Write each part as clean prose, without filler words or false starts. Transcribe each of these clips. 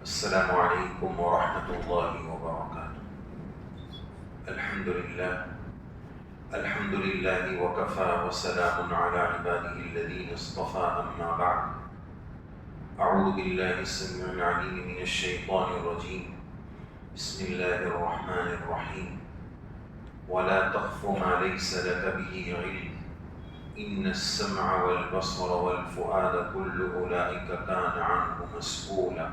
السلام علیکم ورحمۃ اللہ وبرکاتہ۔ الحمد للہ وکفی وسلام علی عبادہ الذین اصطفی، اما بعد، اعوذ باللہ السمیع العلیم من الشیطان الرجیم، بسم اللہ الرحمن الرحیم، ولا تخف ما لیس لک به علم ان السمع والبصر والفؤاد كل اولئک کان عنہ مسئولا۔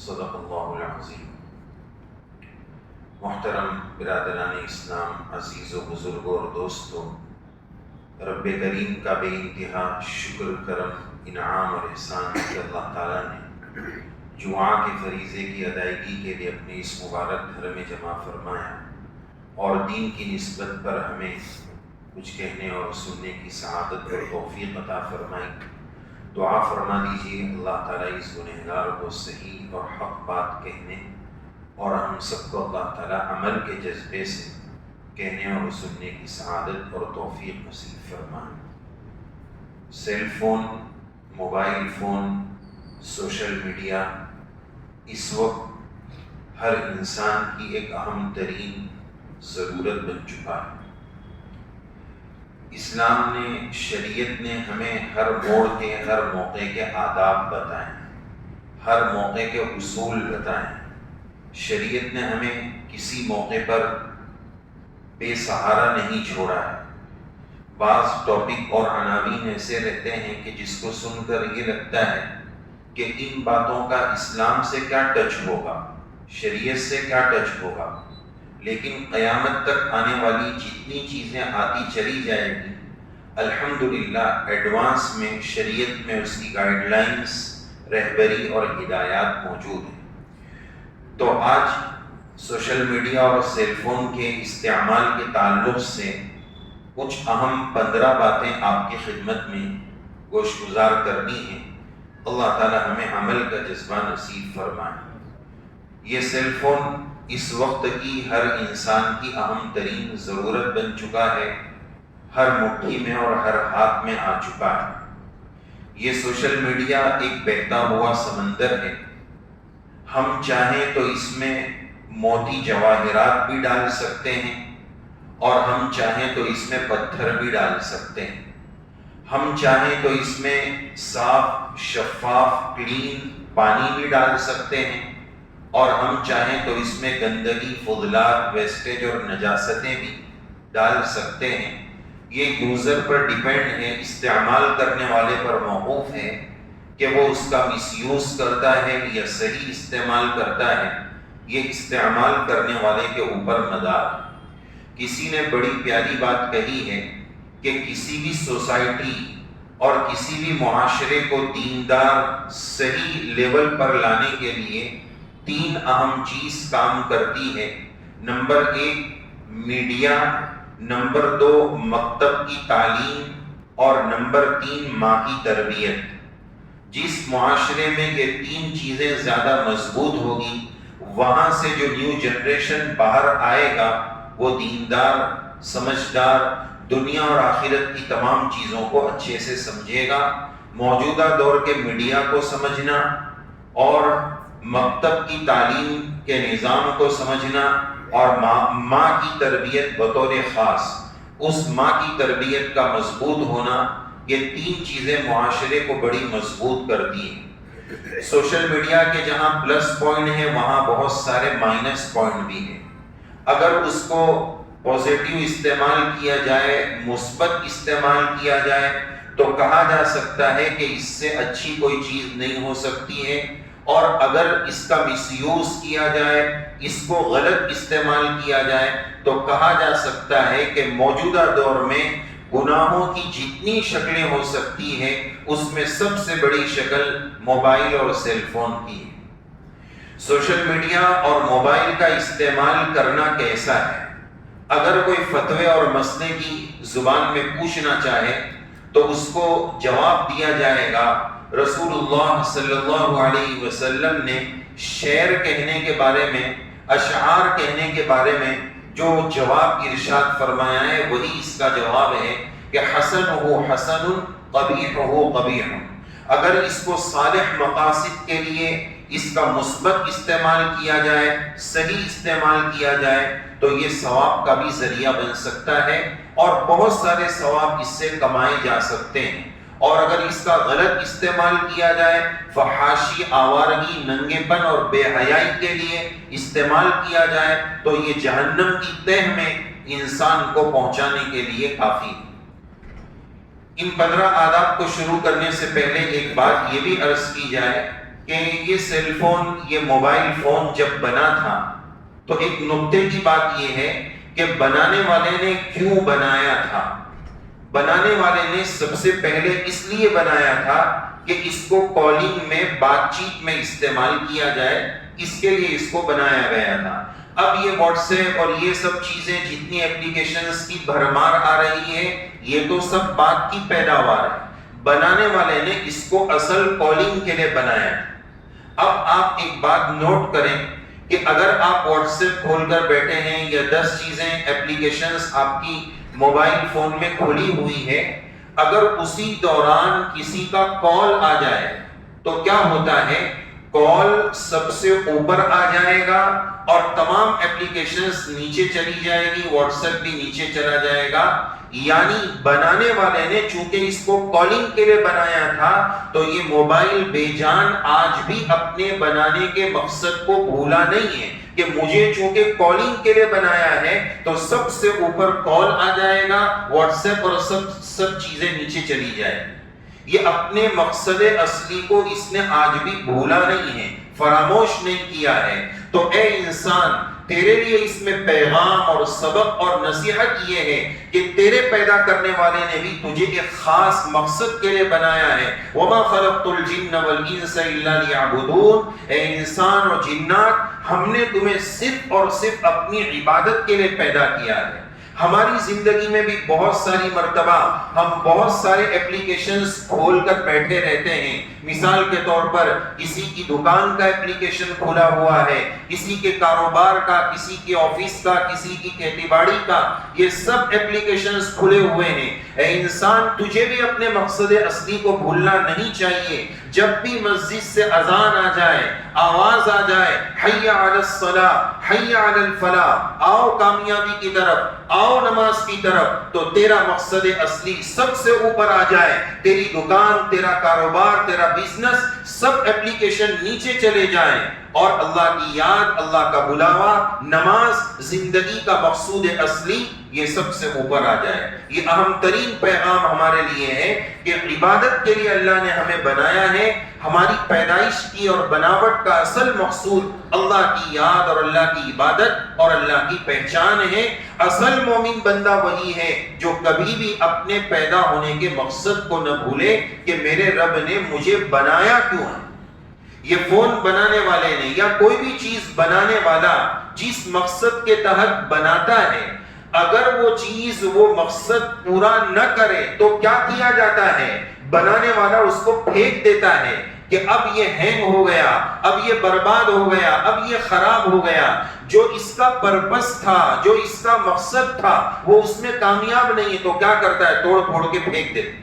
صدق اللہ العظیم۔ محترم برادران اسلام، عزیز و بزرگوں اور دوستوں، رب کریم کا بے انتہا شکر، کرم، انعام اور احسان کہ اللہ تعالیٰ نے جمعہ کے فریضے کی ادائیگی کے لیے اپنے اس مبارک گھر میں جمع فرمایا اور دین کی نسبت پر ہمیں کچھ کہنے اور سننے کی سعادت اور توفیق عطا فرمائی۔ دعا فرما دیجیے اللہ تعالیٰ اس گنہگار کو صحیح اور حق بات کہنے اور ہم سب کو اللہ تعالیٰ عمل کے جذبے سے کہنے اور سننے کی سعادت اور توفیق نصیب فرمائے۔ Cell phone, mobile phone, social media اس وقت ہر انسان کی ایک اہم ترین ضرورت بن چکا ہے۔ اسلام نے، شریعت نے ہمیں ہر موڑ کے، ہر موقع کے آداب بتائے، ہر موقع کے اصول بتائے۔ شریعت نے ہمیں کسی موقع پر بے سہارا نہیں چھوڑا ہے۔ بعض ٹاپک اور عناوین ایسے رہتے ہیں کہ جس کو سن کر یہ لگتا ہے کہ ان باتوں کا اسلام سے کیا ٹچ ہوگا، شریعت سے کیا ٹچ ہوگا، لیکن قیامت تک آنے والی جتنی چیزیں آتی چلی جائے گی، الحمدللہ ایڈوانس میں شریعت میں اس کی گائیڈ لائنز، رہبری اور ہدایات موجود ہیں۔ تو آج سوشل میڈیا اور سیل فون کے استعمال کے تعلق سے کچھ اہم 15 باتیں آپ کی خدمت میں گوش گزار کرنی ہیں۔ اللہ تعالی ہمیں عمل کا جذبہ نصیب فرمائے۔ یہ سیل فون اس وقت کی ہر انسان کی اہم ترین ضرورت بن چکا ہے، ہر مٹھی میں اور ہر ہاتھ میں آ چکا ہے۔ یہ سوشل میڈیا ایک بہتا ہوا سمندر ہے۔ ہم چاہیں تو اس میں موتی جواہرات بھی ڈال سکتے ہیں اور ہم چاہیں تو اس میں پتھر بھی ڈال سکتے ہیں۔ ہم چاہیں تو اس میں صاف، شفاف، کلین پانی بھی ڈال سکتے ہیں اور ہم چاہیں تو اس میں گندگی، فضلات، ویسٹیج اور نجاستیں بھی ڈال سکتے ہیں۔ یہ یوزر پر ڈیپینڈ ہے، استعمال کرنے والے پر موقوف ہے کہ وہ اس کا مس یوز کرتا ہے یا صحیح استعمال کرتا ہے۔ یہ استعمال کرنے والے کے اوپر مدار۔ کسی نے بڑی پیاری بات کہی ہے کہ کسی بھی سوسائٹی اور کسی بھی معاشرے کو دیندار صحیح لیول پر لانے کے لیے 3 اہم چیز کام کرتی ہے۔ نمبر 1 میڈیا، نمبر 2 مکتب کی تعلیم اور نمبر 3 ماں کی تربیت۔ جس معاشرے میں یہ 3 چیزیں زیادہ مضبوط ہوگی، وہاں سے جو نیو جنریشن باہر آئے گا وہ دیندار، سمجھدار، دنیا اور آخرت کی تمام چیزوں کو اچھے سے سمجھے گا۔ موجودہ دور کے میڈیا کو سمجھنا اور مکتب کی تعلیم کے نظام کو سمجھنا اور ماں کی تربیت بطور خاص، اس ماں کی تربیت کا مضبوط ہونا، یہ 3 چیزیں معاشرے کو بڑی مضبوط کرتی ہیں۔ سوشل میڈیا کے جہاں پلس پوائنٹ ہیں وہاں بہت سارے مائنس پوائنٹ بھی ہیں۔ اگر اس کو پازیٹیو استعمال کیا جائے، مثبت استعمال کیا جائے تو کہا جا سکتا ہے کہ اس سے اچھی کوئی چیز نہیں ہو سکتی ہے، اور اگر اس کا مس یوز کیا جائے، اس کو غلط استعمال کیا جائے تو کہا جا سکتا ہے کہ موجودہ دور میں گناہوں کی جتنی شکلیں ہو سکتی ہیں اس میں سب سے بڑی شکل موبائل اور سیل فون کی ہے۔ سوشل میڈیا اور موبائل کا استعمال کرنا کیسا ہے؟ اگر کوئی فتوے اور مسئلے کی زبان میں پوچھنا چاہے تو اس کو جواب دیا جائے گا۔ رسول اللہ صلی اللہ علیہ وسلم نے شعر کہنے کے بارے میں، اشعار کہنے کے بارے میں جو جواب ارشاد فرمایا ہے وہی اس کا جواب ہے کہ حسنہ حسن قبیحہ قبیح۔ اگر اس کو صالح مقاصد کے لیے اس کا مثبت استعمال کیا جائے، صحیح استعمال کیا جائے تو یہ ثواب کا بھی ذریعہ بن سکتا ہے اور بہت سارے ثواب اس سے کمائے جا سکتے ہیں۔ اور اگر اس کا غلط استعمال کیا جائے، فحاشی، آوارگی، ننگے پن اور بے حیائی کے لیے استعمال کیا جائے تو یہ جہنم کی تہہ میں انسان کو پہنچانے کے لیے کافی ہے۔ ان 15 آداب کو شروع کرنے سے پہلے ایک بات یہ بھی عرض کی جائے کہ یہ سیل فون، یہ موبائل فون جب بنا تھا تو ایک نکتے کی بات یہ ہے کہ بنانے والے نے کیوں بنایا تھا۔ بنانے والے نے سب سے پہلے اس لیے بنایا تھا کہ اس کو کالنگ میں، بات چیت میں استعمال کیا جائے، اس کے لیے اس کو بنایا گیا تھا۔ اب یہ واٹس ایپ اور یہ سب چیزیں، جتنی اپلیکیشنز کی بھرمار آ رہی ہے، یہ تو سب بات کی پیداوار ہے۔ بنانے والے نے اس کو اصل کالنگ کے لیے بنایا ہے۔ اب آپ ایک بات نوٹ کریں کہ اگر آپ واٹس ایپ کھول کر بیٹھے ہیں یا 10 چیزیں، اپلیکیشنز آپ کی موبائل فون میں کھلی ہوئی ہے، اگر اسی دوران کسی کا کال آ جائے تو کیا ہوتا ہے؟ کال سب سے اوپر آ جائے گا اور تمام اپلیکیشنز نیچے چلی جائے گی، واٹس ایپ بھی نیچے چلا جائے گا۔ یعنی بنانے والے نے چونکہ اس کو کالنگ کے لیے بنایا تھا تو یہ موبائل بے جان آج بھی اپنے بنانے کے مقصد کو بھولا نہیں ہے کہ مجھے چونکہ کالنگ کے لیے بنایا ہے تو سب سے اوپر کال آ جائے گا، واٹس ایپ اور سب چیزیں نیچے چلی جائے گی۔ یہ اپنے مقصد اصلی کو اس نے آج بھی بھولا نہیں ہے، فراموش نہیں کیا ہے۔ تو اے انسان، تیرے لیے اس میں پیغام اور سبق اور نصیحت یہ ہے کہ تیرے پیدا کرنے والے نے بھی تجھے ایک خاص مقصد کے لیے بنایا ہے۔ وَمَا خَلَقْتُ الْجِنَّ وَالْإِنسَ إِلَّا لِيَعْبُدُونَ۔ اے انسان اور جنات، ہم نے تمہیں صرف اور صرف اپنی عبادت کے لیے پیدا کیا ہے۔ ہماری زندگی میں بھی بہت ساری مرتبہ ہم بہت سارے اپلیکیشنز کھول کر بیٹھے رہتے ہیں۔ مثال کے طور پر کسی کی دکان کا اپلیکیشن کھولا ہوا ہے، کسی کے کاروبار کا، کسی کے آفس کا، کسی کی کھیتی باڑی کا، یہ سب اپلیکیشنز کھلے ہوئے ہیں۔ اے انسان، تجھے بھی اپنے مقصد اصلی کو بھولنا نہیں چاہیے۔ جب بھی مسجد سے اذان آ جائے، آواز آ جائے، حی علی الصلاۃ، حی علی الفلاح، آؤ کامیابی کی طرف، آؤ نماز کی طرف، تو تیرا مقصد اصلی سب سے اوپر آ جائے۔ تیری دکان، تیرا کاروبار، تیرا بزنس، سب اپلیکیشن نیچے چلے جائیں اور اللہ کی یاد، اللہ کا بلاوا، نماز، زندگی کا مقصود اصلی یہ سب سے اوپر آ جائے۔ یہ اہم ترین پیغام ہمارے لیے ہے کہ عبادت کے لیے اللہ نے ہمیں بنایا ہے۔ ہماری پیدائش کی اور بناوٹ کا اصل مقصود اللہ کی یاد اور اللہ کی عبادت اور اللہ کی پہچان ہے۔ اصل مومن بندہ وہی ہے جو کبھی بھی اپنے پیدا ہونے کے مقصد کو نہ بھولے کہ میرے رب نے مجھے بنایا کیوں ہے۔ یہ فون بنانے والے نے یا کوئی بھی چیز بنانے والا جس مقصد کے تحت بناتا ہے، اگر وہ چیز، وہ مقصد پورا نہ کرے تو کیا کیا جاتا ہے؟ بنانے والا اس کو پھینک دیتا ہے کہ اب یہ ہینگ ہو گیا، اب یہ برباد ہو گیا، اب یہ خراب ہو گیا۔ جو اس کا پرپس تھا، جو اس کا مقصد تھا، وہ اس میں کامیاب نہیں ہے تو کیا کرتا ہے؟ توڑ پھوڑ کے پھینک دیتا ہے،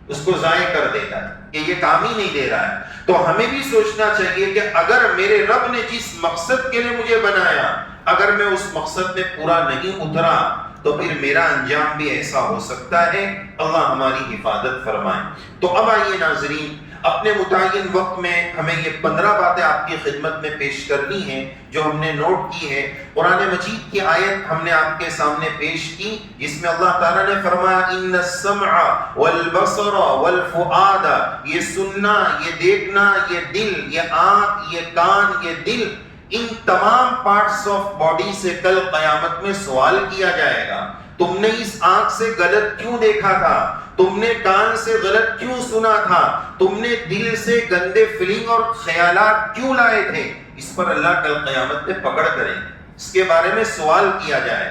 اس کو ضائع کر دیتا ہے کہ یہ کام ہی نہیں دے رہا ہے۔ تو ہمیں بھی سوچنا چاہیے کہ اگر میرے رب نے جس مقصد کے لیے مجھے بنایا، اگر میں اس مقصد میں پورا نہیں اترا تو پھر میرا انجام بھی ایسا ہو سکتا ہے۔ اللہ ہماری حفاظت فرمائے۔ تو اب آئیے ناظرین، اپنے متعین وقت میں ہمیں یہ 15 باتیں آپ کی خدمت میں پیش کرنی ہیں جو ہم نے نوٹ کی ہے۔ قرآن مجید کی آیت ہم نے آپ کے سامنے پیش کی جس میں اللہ تعالیٰ نے فرمایا ان السمع والبصر والفؤاد، یہ سننا، یہ دیکھنا، یہ دل، یہ آنکھ، یہ کان، یہ دل، ان تمام پارٹس آف باڈی سے کل قیامت میں سوال کیا جائے گا۔ تم نے اس آنکھ سے غلط کیوں دیکھا تھا؟ تم نے کان سے غلط کیوں سنا تھا؟ تم نے دل سے گندے فیلنگ اور خیالات کیوں لائے تھے؟ اس پر اللہ کل قیامت میں پکڑ کریں، اس کے بارے میں سوال کیا جائے۔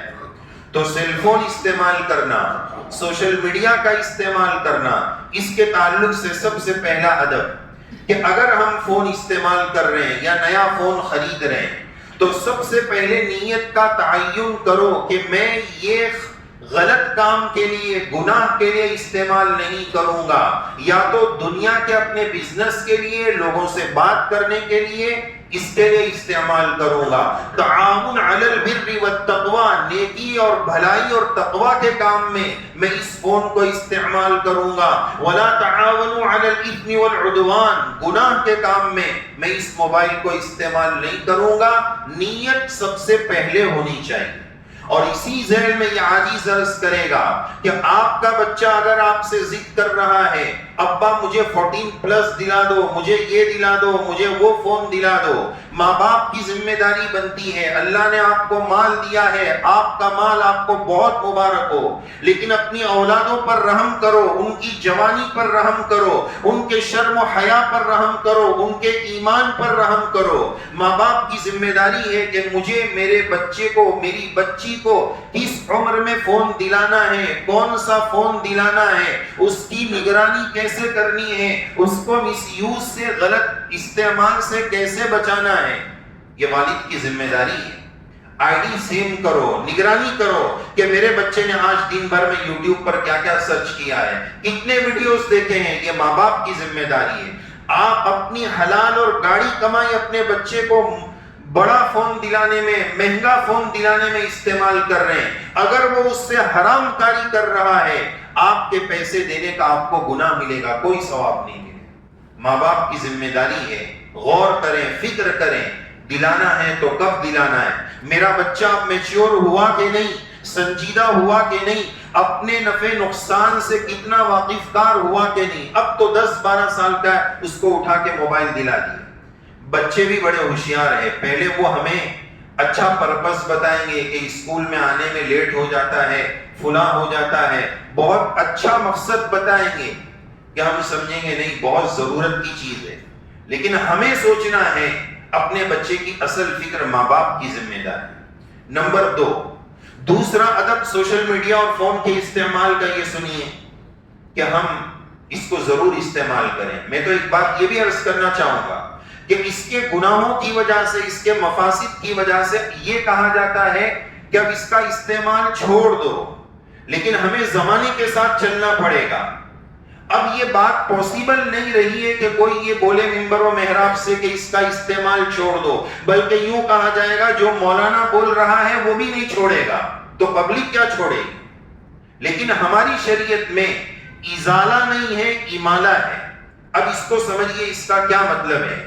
تو سیل فون استعمال کرنا، سوشل میڈیا کا استعمال کرنا، اس کے تعلق سے سب سے پہلا ادب کہ اگر ہم فون استعمال کر رہے ہیں یا نیا فون خرید رہے ہیں تو سب سے پہلے نیت کا تعین کرو کہ میں یہ غلط کام کے لیے، گناہ کے لیے استعمال نہیں کروں گا، یا تو دنیا کے اپنے بزنس کے لیے، لوگوں سے بات کرنے کے لیے، اس کے لیے استعمال کروں گا۔ تعاون علی البر والتقوی، نیکی اور بھلائی اور تقوی کے کام میں اس فون کو استعمال کروں گا۔ ولا تعاونوا علی الاثم والعدوان، گناہ کے کام میں اس موبائل کو استعمال نہیں کروں گا۔ نیت سب سے پہلے ہونی چاہیے۔ اور اسی ذیل میں یہ عاجز عرض کرے گا کہ آپ کا بچہ اگر آپ سے ضد کر رہا ہے، ابا مجھے 14+ دلا دو، مجھے یہ دلا دو، مجھے وہ فون دلا دو، ماں باپ کی ذمہ داری بنتی ہے۔ اللہ نے آپ کو مال دیا ہے، آپ کا مال آپ کو بہت مبارک ہو، لیکن اپنی اولادوں پر رحم کرو، ان کی جوانی پر رحم کرو، ان کے شرم و حیا پر رحم کرو، ان کے ایمان پر رحم کرو۔ ماں باپ کی ذمہ داری ہے کہ مجھے میرے بچے کو، میری بچی کو کس عمر میں فون دلانا ہے، کون سا فون دلانا ہے، اس کی نگرانی کیسے کرنی ہے، اس کو مس یوز سے، غلط استعمال سے کیسے بچانا ہے، یہ والد کی ذمہ داری ہے۔ آئی ڈی سیم کرو، نگرانی کرو کہ میرے بچے نے آج دن بھر میں یوٹیوب پر کیا کیا سرچ کیا ہے، کتنے ویڈیوز دیکھے ہیں، یہ ماں باپ کی ذمہ داری ہے۔ آپ اپنی حلال اور گاڑی کمائی اپنے بچے کو بڑا فون دلانے میں، مہنگا فون دلانے میں استعمال کر رہے ہیں، اگر وہ اس سے حرام کاری کر رہا ہے، آپ کے پیسے دینے کا آپ کو گناہ ملے گا، کوئی ثواب نہیں ملے گا۔ ماں باپ کی ذمہ داری ہے، غور کریں، فکر کریں، دلانا ہے تو کب دلانا ہے، میرا بچہ اب میچور ہوا کہ نہیں، سنجیدہ ہوا کہ نہیں، اپنے نفع نقصان سے کتنا واقف کار ہوا کہ نہیں۔ اب تو 10-12 سال کا ہے، اس کو اٹھا کے موبائل دلا دیا۔ بچے بھی بڑے ہوشیار ہیں، پہلے وہ ہمیں اچھا پرپس بتائیں گے کہ اسکول میں آنے میں لیٹ ہو جاتا ہے، فلاں ہو جاتا ہے، بہت اچھا مقصد بتائیں گے کہ ہم سمجھیں گے نہیں بہت ضرورت کی چیز ہے، لیکن ہمیں سوچنا ہے اپنے بچے کی اصل فکر ماں باپ کی ذمہ داری۔ نمبر 2، دوسرا ادب سوشل میڈیا اور فون کے استعمال کا، یہ سنیے کہ ہم اس کو ضرور استعمال کریں۔ میں تو ایک بات یہ بھی عرض کرنا چاہوں گا کہ اس کے گناہوں کی وجہ سے، اس کے مفاسد کی وجہ سے یہ کہا جاتا ہے کہ اب اس کا استعمال چھوڑ دو، لیکن ہمیں زمانے کے ساتھ چلنا پڑے گا۔ اب یہ بات پاسبل نہیں رہی ہے کہ کوئی یہ بولے منبر و محراب سے کہ اس کا استعمال چھوڑ دو، بلکہ یوں کہا جائے گا جو مولانا بول رہا ہے وہ بھی نہیں چھوڑے گا تو پبلک کیا چھوڑے گی۔ لیکن ہماری شریعت میں ازالہ نہیں ہے، امالہ ہے۔ اب اس کو سمجھئے، اس کا کیا مطلب ہے۔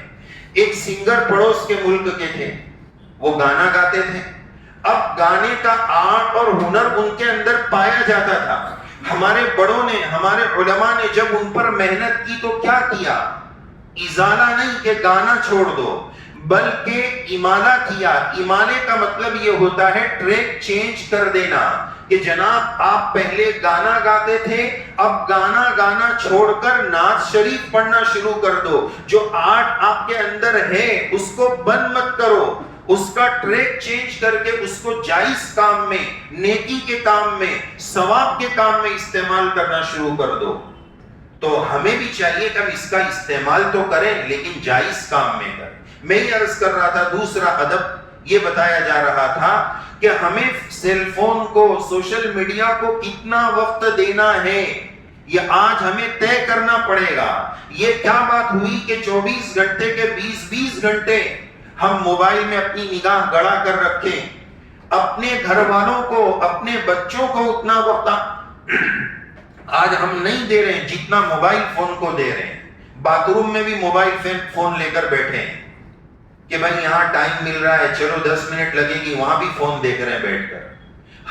ایک سنگر پڑوس کے ملک کے تھے، وہ گانا گاتے تھے، اب گانے کا آرٹ اور ہنر ان کے اندر پایا جاتا تھا۔ ہمارے بڑوں نے، ہمارے علماء نے جب ان پر محنت کی تو کیا کیا، ازالہ نہیں کہ گانا چھوڑ دو، بلکہ امالہ کیا۔ امالے کا مطلب یہ ہوتا ہے ٹریک چینج کر دینا، کہ جناب آپ پہلے گانا گاتے تھے، اب گانا گانا چھوڑ کر نعت شریف پڑھنا شروع کر دو۔ جو آرٹ آپ کے اندر ہے اس کو بند مت کرو، اس کا ٹریک چینج کر کے اس کو جائز کام میں، نیکی کے کام میں، ثواب کے کام میں استعمال کرنا شروع کر دو۔ تو ہمیں بھی چاہیے کہ ہم اس کا استعمال تو کریں لیکن جائز کام میں کریں۔ میں یہ عرض کر رہا تھا، دوسرا ادب یہ بتایا جا رہا تھا کہ ہمیں سیل فون کو، سوشل میڈیا کو کتنا وقت دینا ہے، یہ آج ہمیں طے کرنا پڑے گا۔ یہ کیا بات ہوئی کہ 24 گھنٹے کے 20 گھنٹے ہم موبائل میں اپنی نگاہ گڑا کر رکھیں، اپنے گھر والوں کو، اپنے بچوں کو اتنا وقت آج ہم نہیں دے رہے ہیں جتنا موبائل فون کو دے رہے ہیں۔ باتھ روم میں بھی موبائل فون لے کر بیٹھے ہیں کہ بھائی یہاں ٹائم مل رہا ہے، چلو 10 منٹ لگے گی، وہاں بھی فون دیکھ رہے ہیں بیٹھ کر،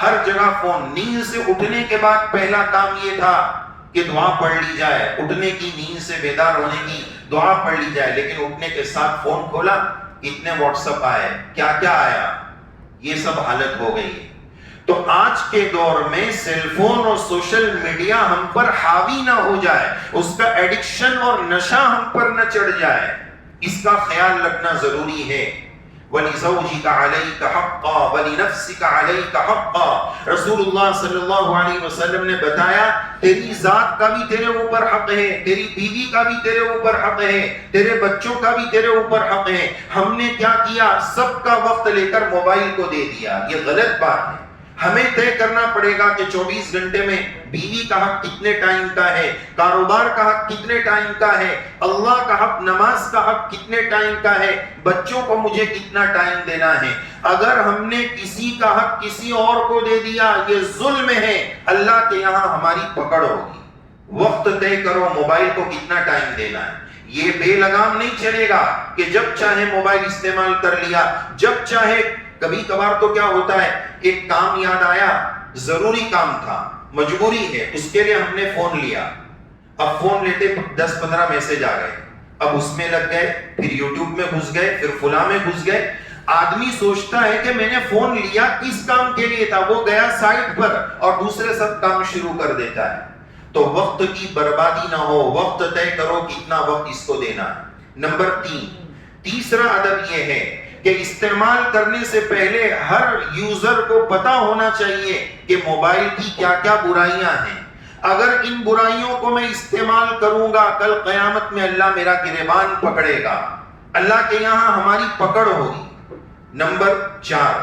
ہر جگہ فون۔ نیند سے اٹھنے کے بعد پہلا کام یہ تھا کہ دعا پڑھ لی جائے، اٹھنے کی، نیند سے بیدار ہونے کی دعا پڑھ لی جائے، لیکن اٹھنے کے ساتھ فون کھولا، اتنے واٹس ایپ آئے، کیا کیا آیا، یہ سب حالت ہو گئی ہے۔ تو آج کے دور میں سیل فون اور سوشل میڈیا ہم پر حاوی نہ ہو جائے، اس کا ایڈکشن اور نشہ ہم پر نہ چڑھ جائے، اس کا خیال رکھنا ضروری ہے۔ وَلِزَوْجِكَ عَلَيْكَ حَقًّا وَلِنَفْسِكَ عَلَيْكَ حَقًّا، رسول اللہ صلی اللہ علیہ وسلم نے بتایا تیری ذات کا بھی تیرے اوپر حق ہے، تیری بیوی کا بھی تیرے اوپر حق ہے، تیرے بچوں کا بھی تیرے اوپر حق ہے۔ ہم نے کیا کیا، سب کا وقت لے کر موبائل کو دے دیا، یہ غلط بات ہے۔ ہمیں طے کرنا پڑے گا کہ 24 گھنٹے میں بیوی کا حق کتنے ٹائم کا ہے، کاروبار کا حق کتنے ٹائم کا ہے، اللہ کا حق، نماز کا حق کتنے ٹائم کا ہے، بچوں کو مجھے کتنا ٹائم دینا ہے۔ اگر ہم نے کسی کا حق کسی اور کو دے دیا، یہ ظلم ہے، اللہ کے یہاں ہماری پکڑ ہوگی۔ وقت طے کرو موبائل کو کتنا ٹائم دینا ہے۔ یہ بے لگام نہیں چلے گا کہ جب چاہے موبائل استعمال کر لیا، جب چاہے۔ کبھی کبھار تو کیا ہوتا ہے، ایک کام یاد آیا، ضروری کام تھا، مجبوری ہے، اس کے لیے ہم نے فون لیا۔ اب فون لیتے 10-15 میسج آ گئے، اب اس میں لگ گئے، پھر یوٹیوب میں گھس گئے، پھر فلاں میں گھس گئے۔ آدمی سوچتا ہے کہ میں نے فون لیا کس کام کے لیے تھا، وہ گیا سائٹ پر اور دوسرے سب کام شروع کر دیتا ہے۔ تو وقت کی بربادی نہ ہو، وقت طے کرو کتنا وقت اس کو دینا ہے۔ نمبر 3، تیسرا ادب یہ ہے کہ استعمال کرنے سے پہلے ہر یوزر کو پتا ہونا چاہیے کہ موبائل کی کیا کیا برائیاں ہیں۔ اگر ان برائیوں کو میں استعمال کروں گا، کل قیامت میں اللہ میرا گریبان پکڑے گا، اللہ کے یہاں ہماری پکڑ ہوگی۔ نمبر 4،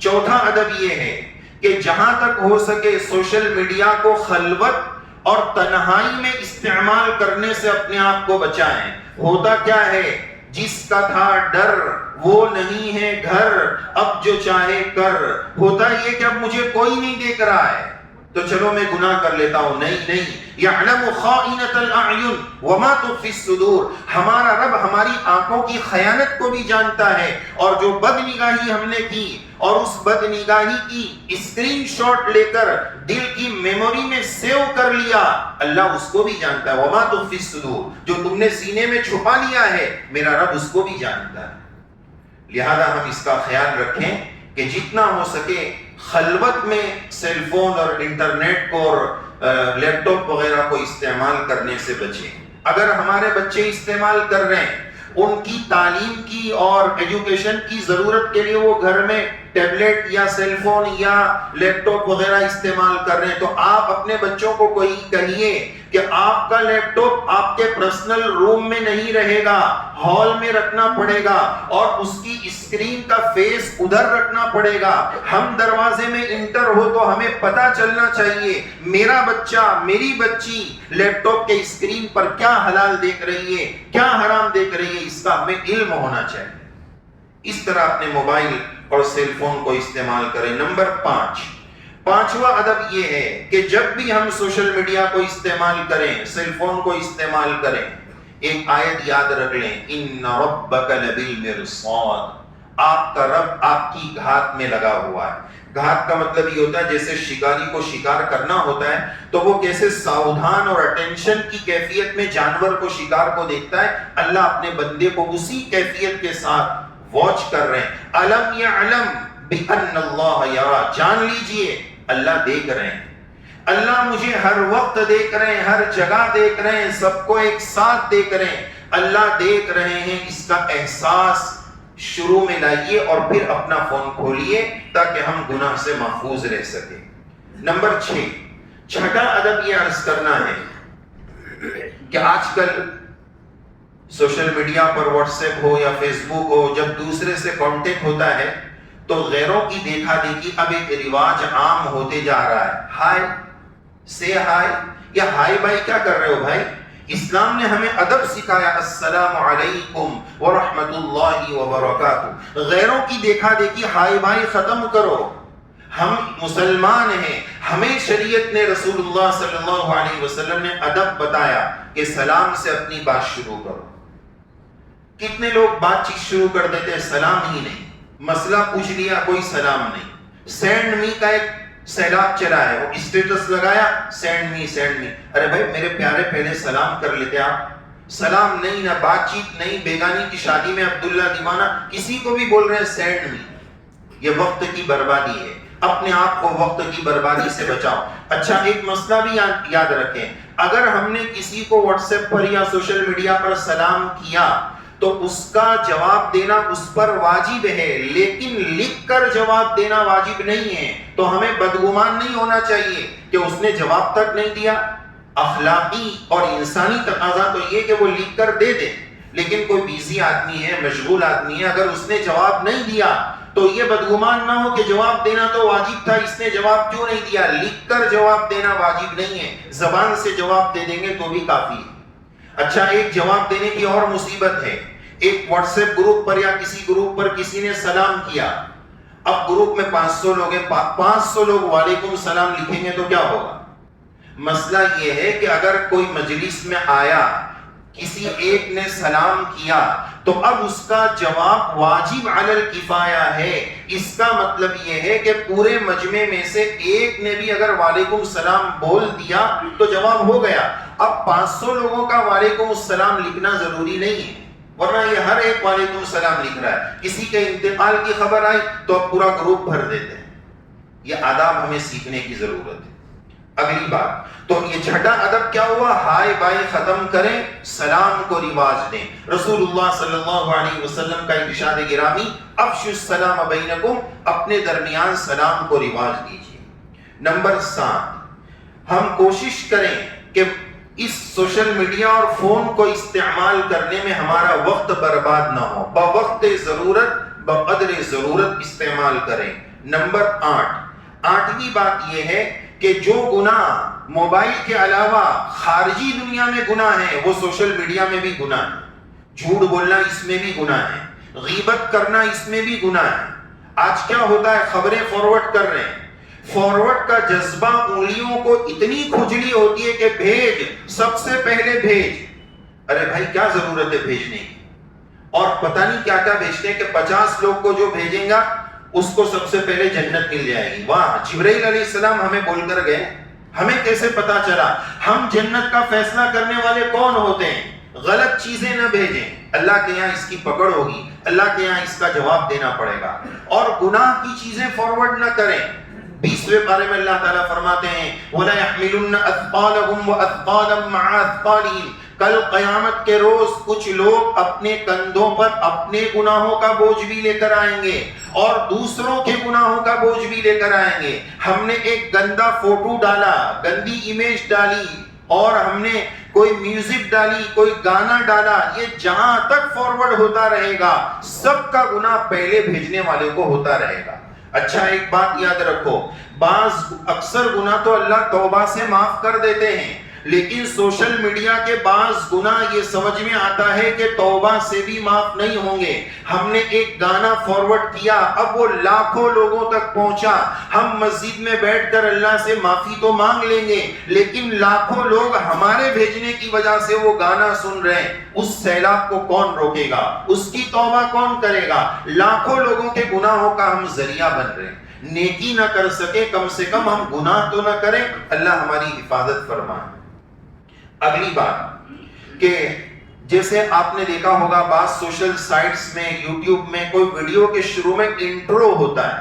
چوتھا ادب یہ ہے کہ جہاں تک ہو سکے سوشل میڈیا کو خلوت اور تنہائی میں استعمال کرنے سے اپنے آپ کو بچائیں۔ ہوتا کیا ہے، جس کا تھا ڈر وہ نہیں ہے گھر، اب جو چاہے کر۔ ہوتا یہ کہ اب مجھے کوئی نہیں دیکھ رہا ہے تو چلو میں گناہ کر لیتا ہوں۔ نہیں، یعلم خائنۃ الاعین وما تخفی الصدور۔ ہمارا رب ہماری آنکھوں کی خیانت کو بھی جانتا ہے، اور جو بد نگاہی ہم نے کی اور اس بد نگاہی کی اسکرین شاٹ لے کر دل کی میموری میں سیو کر لیا، اللہ اس کو بھی جانتا ہے۔ وما تخفی الصدور، جو تم نے سینے میں چھپا لیا ہے میرا رب اس کو بھی جانتا ہے۔ لہذا ہم اس کا خیال رکھیں کہ جتنا ہو سکے خلوت میں سیل فون اور انٹرنیٹ کو اور لیپ ٹاپ وغیرہ کو استعمال کرنے سے بچیں۔ اگر ہمارے بچے استعمال کر رہے ہیں، ان کی تعلیم کی اور ایجوکیشن کی ضرورت کے لیے وہ گھر میں ٹیبلٹ یا سیل فون یا لیپ ٹاپ وغیرہ استعمال کر رہے ہیں، تو آپ اپنے بچوں کو کوئی کہیے کہ آپ کا لیپ ٹاپ آپ کے پرسنل روم میں نہیں رہے گا، ہال میں رکھنا پڑے گا، اور اس کی اسکرین کا فیس ادھر رکھنا پڑے گا۔ ہم دروازے میں انٹر ہو تو ہمیں پتا چلنا چاہیے میرا بچہ، میری بچی لیپ ٹاپ کے اسکرین پر کیا حلال دیکھ رہی ہے، کیا حرام دیکھ رہی ہے، اس کا ہمیں علم ہونا چاہیے۔ اس طرح اپنے موبائل اور سیل فون کو استعمال کریں۔ نمبر 5، پانچواں ادب یہ ہے کہ جب بھی ہم سوشل میڈیا کو استعمال کریں، سیل فون کو استعمال کریں، ایک آیت یاد رکھ لیں، ان ربک لبالمرصاد، آپ کا رب آپ کی گھات میں لگا ہوا ہے۔ گھات کا مطلب یہ ہوتا ہے جیسے شکاری کو شکار کرنا ہوتا ہے تو وہ کیسے ساودھان اور اٹینشن کی کیفیت میں جانور کو، شکار کو دیکھتا ہے، اللہ اپنے بندے کو اسی کیفیت کے ساتھ واچ کر رہے ہیں۔ الم یعلم بان اللہ یرا، جان لیجئے اللہ دیکھ رہے ہیں، اللہ مجھے ہر وقت دیکھ رہے ہیں، ہر جگہ دیکھ رہے ہیں، سب کو ایک ساتھ دیکھ رہے ہیں، اللہ دیکھ رہے ہیں۔ اس کا احساس شروع میں لائیے اور پھر اپنا فون کھولیے تاکہ ہم گناہ سے محفوظ رہ سکیں۔ نمبر 6، چھٹا ادب یہ عرض کرنا ہے کہ آج کل سوشل میڈیا پر واٹس ایپ ہو یا فیس بک ہو، جب دوسرے سے کانٹیکٹ ہوتا ہے تو غیروں کی دیکھا دیکھی اب ایک رواج عام ہوتے جا رہا ہے۔ ہائے، سے ہائے، یا ہائے بھائی کیا کر رہے ہو بھائی؟ اسلام نے ہمیں ادب سکھایا، السلام علیکم ورحمۃ اللہ وبرکاتہ۔ غیروں کی دیکھا دیکھی ہائے بھائی ختم کرو، ہم مسلمان ہیں، ہمیں شریعت نے، رسول اللہ صلی اللہ علیہ وسلم نے ادب بتایا کہ سلام سے اپنی بات شروع کرو۔ کتنے لوگ بات چیت شروع کر دیتے ہیں، سلام ہی نہیں، مسئلہ پوچھ لیا کوئی سلام نہیں۔ سینڈ می کا ایک سیلاب چلا ہے، وہ اسٹیٹس لگایا، سینڈ می سینڈ می۔ ارے بھائی میرے پیارے پہلے سلام کر لیتے آپ، سلام نہیں، نہ بات چیت نہیں، بیگانی کی شادی میں عبداللہ دیوانہ کسی کو بھی بول رہے ہیں سینڈ می۔ یہ وقت کی بربادی ہے، اپنے آپ کو وقت کی بربادی سے بچاؤ۔ اچھا ایک مسئلہ بھی یاد رکھیں، اگر ہم نے کسی کو واٹس ایپ پر یا سوشل میڈیا پر سلام کیا تو اس کا جواب دینا اس پر واجب ہے، لیکن لکھ کر جواب دینا واجب نہیں ہے۔ تو ہمیں بدگمان نہیں ہونا چاہیے کہ اس نے جواب تک نہیں دیا۔ اخلاقی اور انسانی تقاضا تو یہ کہ وہ لکھ کر دے دے، لیکن کوئی بیزی آدمی ہے، مشغول آدمی ہے، اگر اس نے جواب نہیں دیا تو یہ بدگمان نہ ہو کہ جواب دینا تو واجب تھا، اس نے جواب کیوں نہیں دیا. لکھ کر جواب دینا واجب نہیں ہے، زبان سے جواب دے دیں گے تو بھی کافی ہے. اچھا، ایک جواب دینے کی اور مصیبت ہے. ایک واٹس ایپ گروپ پر یا کسی گروپ پر کسی نے سلام کیا. اب گروپ میں 500 لوگ ہیں، 500 لوگ وعلیکم السلام لکھیں گے تو کیا ہوگا؟ مسئلہ یہ ہے کہ اگر کوئی مجلس میں آیا، کسی ایک نے سلام کیا تو اب اس کا جواب واجب علی الکفایہ ہے. اس کا مطلب یہ ہے کہ پورے مجمع میں سے ایک نے بھی اگر وعلیکم السلام بول دیا تو جواب ہو گیا. اب 500 لوگوں کا وعلیکم السلام لکھنا ضروری نہیں ہے، ورنہ یہ ہر ایک وعلیکم السلام لکھ رہا ہے. کسی کے انتقال کی خبر آئی تو اب پورا گروپ بھر دیتے ہیں. یہ آداب ہمیں سیکھنے کی ضرورت ہے. اگلی بات، تو یہ چھٹا ادب کیا ہوا؟ ہائے بائے ختم کریں، سلام کو رواج دیں. رسول اللہ صلی اللہ علیہ وسلم کا ارشاد گرامی، افشوا السلام بینکم، اپنے درمیان سلام کو رواج دیجیے. نمبر 7، ہم کوشش کریں کہ اس سوشل میڈیا اور فون کو استعمال کرنے میں ہمارا وقت برباد نہ ہو. بوقت ضرورت بقدر ضرورت استعمال کریں. نمبر 8، بات یہ ہے کہ جو گناہ موبائل کے علاوہ خارجی دنیا میں گناہ ہے وہ سوشل میڈیا میں بھی گناہ ہے. جھوٹ بولنا اس میں بھی گناہ ہے، غیبت کرنا اس میں بھی گناہ ہے. آج کیا ہوتا ہے، خبریں فارورڈ کر رہے ہیں، فارورڈ کا جذبہ انگلیوں کو اتنی کھجلی ہوتی ہے کہ بھیج، سب سے پہلے بھیج. ارے بھائی کیا ضرورت ہے بھیجنے کی؟ اور پتہ نہیں کیا کیا بھیجتے ہیں کہ 50 لوگ کو جو بھیجیں گا اس کو سب سے پہلے جنت مل جائے گی. واہ، جبرائیل علیہ السلام ہمیں بول کر گئے، ہمیں کیسے پتا چلا؟ ہم جنت کا فیصلہ کرنے والے کون ہوتے ہیں؟ غلط چیزیں نہ بھیجیں، اللہ کے یہاں اس کی پکڑ ہوگی، اللہ کے یہاں اس کا جواب دینا پڑے گا. اور گناہ کی چیزیں فارورڈ نہ کریں. 20ویں پارے میں اللہ تعالیٰ فرماتے ہیں وَلَا يَحْمِلُنَّ أَثْقَالَهُمْ وَأَثْقَالًا مَعَ أَثْقَالِهِمْ. کل قیامت کے روز کچھ لوگ اپنے کندھوں پر اپنے گناہوں کا بوجھ بھی لے کر آئیں گے اور دوسروں کے گناہوں کا بوجھ بھی لے کر آئیں گے. ہم نے ایک گندا فوٹو ڈالا، گندی امیج ڈالی، اور ہم نے کوئی میوزک ڈالی، کوئی گانا ڈالا، یہ جہاں تک فارورڈ ہوتا رہے گا سب کا گناہ پہلے بھیجنے والے کو ہوتا رہے گا. اچھا، ایک بات یاد رکھو، اکثر گناہ تو اللہ توبہ سے معاف کر دیتے ہیں، لیکن سوشل میڈیا کے بعض گناہ یہ سمجھ میں آتا ہے کہ توبہ سے بھی معاف نہیں ہوں گے. ہم نے ایک گانا فارورڈ کیا، اب وہ لاکھوں لوگوں تک پہنچا. ہم مسجد میں بیٹھ کر اللہ سے معافی تو مانگ لیں گے، لیکن لاکھوں لوگ ہمارے بھیجنے کی وجہ سے وہ گانا سن رہے ہیں. اس سیلاب کو کون روکے گا؟ اس کی توبہ کون کرے گا؟ لاکھوں لوگوں کے گناہوں کا ہم ذریعہ بن رہے ہیں. نیکی نہ کر سکے، کم سے کم ہم گناہ تو نہ کریں. اللہ ہماری حفاظت فرمائے. اگلی بات کہ جیسے آپ نے دیکھا ہوگا بعض سوشل سائٹس میں، یوٹیوب میں کوئی ویڈیو کے شروع میں انٹرو ہوتا ہے،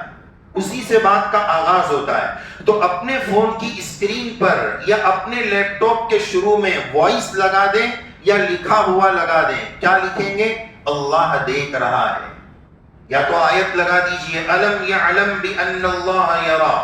اسی سے بات کا آغاز ہوتا ہے. تو اپنے فون کی اسکرین پر یا اپنے لیپ ٹاپ کے شروع میں وائس لگا دیں یا لکھا ہوا لگا دیں. کیا لکھیں گے؟ اللہ دیکھ رہا ہے. یا تو آیت لگا دیجئے الم یعلم بان اللہ یرا،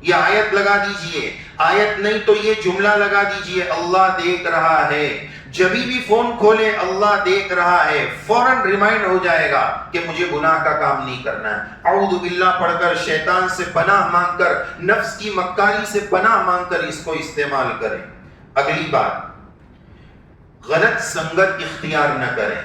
یہ آیت لگا دیجئے. آیت نہیں تو یہ جملہ لگا دیجئے اللہ دیکھ رہا ہے. جبھی بھی فون کھولے اللہ دیکھ رہا ہے، فوراً ریمائنڈ ہو جائے گا کہ مجھے گناہ کا کام نہیں کرنا ہے. اعوذ باللہ پڑھ کر، شیطان سے پناہ مانگ کر، نفس کی مکاری سے پناہ مانگ کر اس کو استعمال کریں. اگلی بات، غلط سنگت اختیار نہ کریں.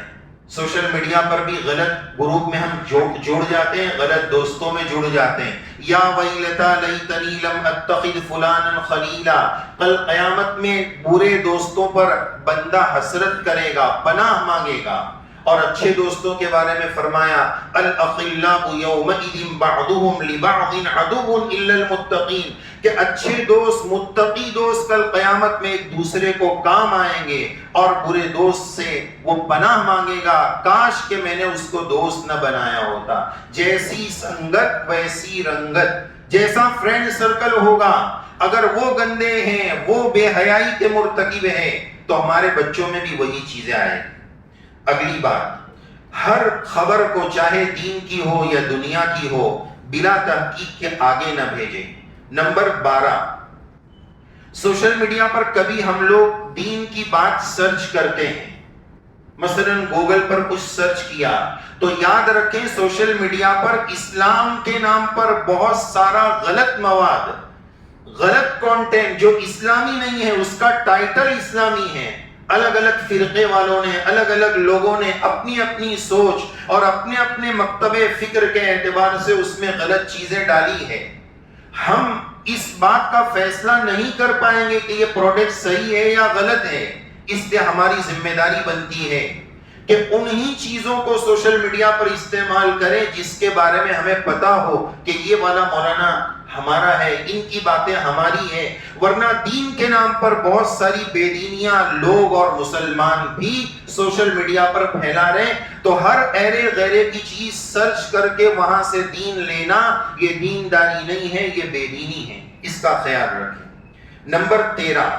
سوشل میڈیا پر بھی غلط گروپ میں ہم جڑ جاتے ہیں، غلط دوستوں میں جڑ جاتے ہیں. یا ویلتا لیتنی لم اتخذ فلانا خلیلا. کل قیامت میں برے دوستوں پر بندہ حسرت کرے گا، پناہ مانگے گا. اور اچھے دوستوں کے بارے میں فرمایا الاخلاء یومئذ بعضهم لبعض عدو الا المتقین، کہ اچھے دوست، متقی دوست کل قیامت میں ایک دوسرے کو کام آئیں گے، اور برے دوست سے وہ پناہ مانگے گا کاش کہ میں نے اس کو دوست نہ بنایا ہوتا. جیسی سنگت ویسی رنگت. جیسا فرینڈ سرکل ہوگا، اگر وہ گندے ہیں، وہ بے حیائی کے مرتکب ہیں، تو ہمارے بچوں میں بھی وہی چیزیں آئیں. اگلی بات، ہر خبر کو چاہے دین کی ہو یا دنیا کی ہو بلا تحقیق کے آگے نہ بھیجیں. نمبر 12، سوشل میڈیا پر کبھی ہم لوگ دین کی بات سرچ کرتے ہیں، مثلا گوگل پر کچھ سرچ کیا تو یاد رکھیں سوشل میڈیا پر اسلام کے نام پر بہت سارا غلط مواد، غلط کانٹینٹ جو اسلامی نہیں ہے، اس کا ٹائٹل اسلامی ہے، الگ الگ فرقے والوں نے، الگ الگ لوگوں نے اپنی اپنی سوچ اور اپنے اپنے مکتب فکر کے اعتبار سے اس میں غلط چیزیں ڈالی ہے۔ ہم اس بات کا فیصلہ نہیں کر پائیں گے کہ یہ پروڈکٹ صحیح ہے یا غلط ہے، اس لیے ہماری ذمہ داری بنتی ہے کہ انہی چیزوں کو سوشل میڈیا پر استعمال کریں جس کے بارے میں ہمیں پتا ہو کہ یہ والا مولانا ہمارا ہے، ان کی باتیں ہماری ہیں۔ ورنہ دین کے نام پر بہت ساری بے دینیاں لوگ اور مسلمان بھی سوشل میڈیا پر پھیلا رہے ہیں، تو ہر ایرے غیرے کی چیز سرچ کر کے وہاں سے دین لینا یہ دینداری نہیں ہے، یہ بے دینی ہے، اس کا خیال رکھیں۔ نمبر 13،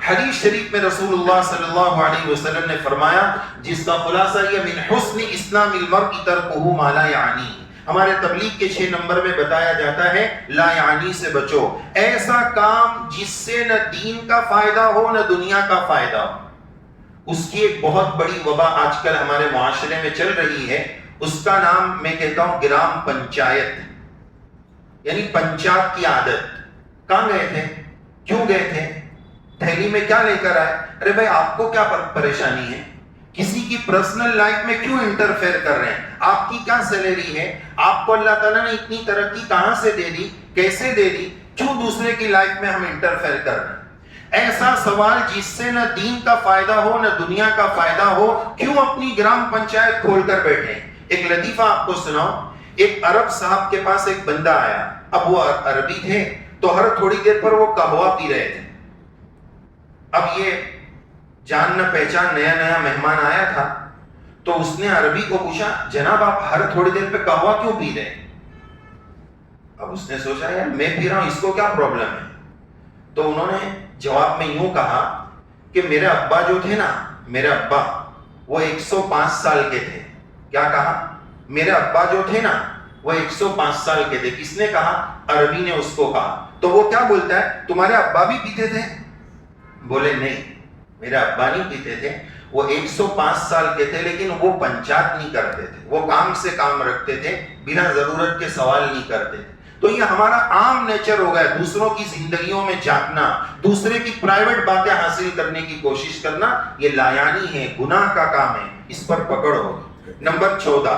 حدیث شریف میں رسول اللہ صلی اللہ علیہ وسلم نے فرمایا جس کا خلاصہ یہ من حسن اسلام المرء ترکہ ما لا یعنی، ہمارے تبلیغ کے 6 نمبر میں بتایا جاتا ہے لا یعنی سے بچو، ایسا کام جس سے نہ دین کا فائدہ ہو نہ دنیا کا فائدہ ہو۔ اس کی ایک بہت بڑی وبا آج کل ہمارے معاشرے میں چل رہی ہے، اس کا نام میں کہتا ہوں گرام پنچایت، یعنی پنچایت کی عادت۔ کہاں گئے تھے؟ کیوں گئے تھے؟ تھیلی میں کیا لے کر آئے؟ ارے بھائی آپ کو کیا پریشانی ہے؟ کسی کی پرسنل لائف میں کیوں انٹرفیئر کر رہے ہیں؟ آپ کی کیا سیلری ہے؟ آپ کو اللہ تعالیٰ نے اتنی ترقی کہاں سے دے دی؟ کیسے دے دی؟ کیوں دوسرے کی لائف میں ہم انٹرفیئر کر رہے ہیں؟ ایسا سوال جس سے نہ دین کا فائدہ ہو نہ دنیا کا فائدہ ہو، کیوں اپنی گرام پنچایت کھول کر بیٹھے؟ ایک لطیفہ آپ کو سناؤ۔ ایک عرب صاحب کے پاس ایک بندہ آیا، اب وہ عربی تھے تو ہر تھوڑی دیر پر وہ قہوہ پی رہے تھے۔ اب یہ جان نہ پہچان نیا نیا مہمان آیا تھا تو اس نے عربی کو پوچھا جناب آپ ہر تھوڑی دیر پہ قہوہ کیوں پی رہے ہیں؟ اب اس نے سوچا یار میں پی رہا ہوں، اس کو کیا پرابلم ہے؟ تو انہوں نے جواب میں یوں کہا کہ میرے ابا جو تھے نا، میرے ابا وہ 105 سال کے تھے۔ کیا کہا؟ میرے ابا جو تھے نا وہ 105 سال کے تھے۔ کس نے کہا؟ عربی نے اس کو کہا۔ تو وہ کیا بولتا ہے؟ تمہارے ابا بھی پیتے تھے؟ بولے نہیں میرے ابا نہیں پیتے تھے، وہ 105 سال کے تھے لیکن وہ پنچایت نہیں کرتے تھے، وہ کام سے کام رکھتے تھے، بنا ضرورت کے سوال نہیں کرتے تھے۔ تو یہ ہمارا عام نیچر ہو گیا، دوسروں کی زندگیوں میں جھانکنا، دوسرے کی پرائیویٹ باتیں حاصل کرنے کی کوشش کرنا، یہ لایانی ہے، گناہ کا کام ہے، اس پر پکڑ ہوگی۔ نمبر 14،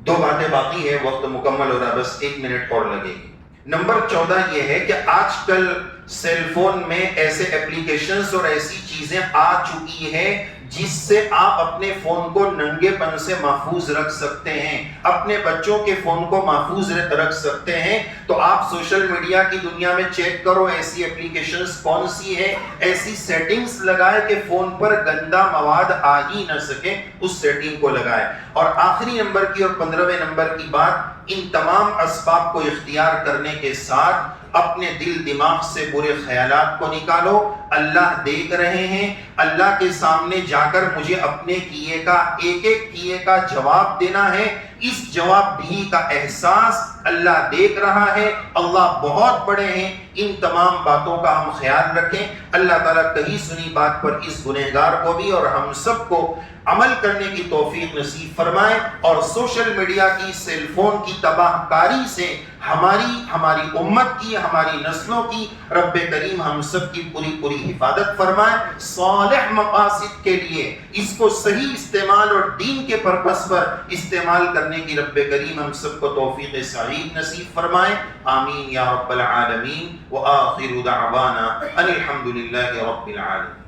2 باتیں باقی ہے، وقت مکمل ہو رہا، بس 1 منٹ اور لگے گی۔ نمبر 14 یہ ہے کہ آج کل سیل فون میں ایسے ایپلیکیشنز اور ایسی چیزیں آ چکی ہیں جس سے آپ اپنے فون کو ننگے پن سے محفوظ رکھ سکتے ہیں، اپنے بچوں کے فون کو محفوظ رکھ سکتے ہیں۔ تو آپ سوشل میڈیا کی دنیا میں چیک کرو ایسی ایپلیکیشنز کون سی ہے، ایسی سیٹنگز لگائے کہ فون پر گندا مواد آ ہی نہ سکے، اس سیٹنگ کو لگائے۔ اور آخری نمبر کی اور 15ویں نمبر کی بات، ان تمام اسباب کو اختیار کرنے کے ساتھ اپنے دل دماغ سے برے خیالات کو نکالو۔ اللہ دیکھ رہے ہیں، اللہ کے سامنے جا کر مجھے اپنے کیے کا ایک ایک کیے کا جواب دینا ہے۔ اس جواب دہی کا احساس اللہ دیکھ رہا ہے، اللہ بہت بڑے ہیں۔ ان تمام باتوں کا ہم خیال رکھیں۔ اللہ تعالیٰ کہیں سنی بات پر اس گنہگار کو بھی اور ہم سب کو عمل کرنے کی توفیق نصیب فرمائے، اور سوشل میڈیا کی، سیل فون کی تباہ کاری سے ہماری امت کی، ہماری نسلوں کی رب کریم ہم سب کی پوری حفاظت فرمائے۔ صالح مقاصد کے لیے اس کو صحیح استعمال اور دین کے پرپس پر استعمال کرنے کی رب کریم ہم سب کو توفیق سعید نصیب فرمائے۔ آمین یا رب العالمین۔ وآخر دعوانا ان الحمد للہ رب العالمین۔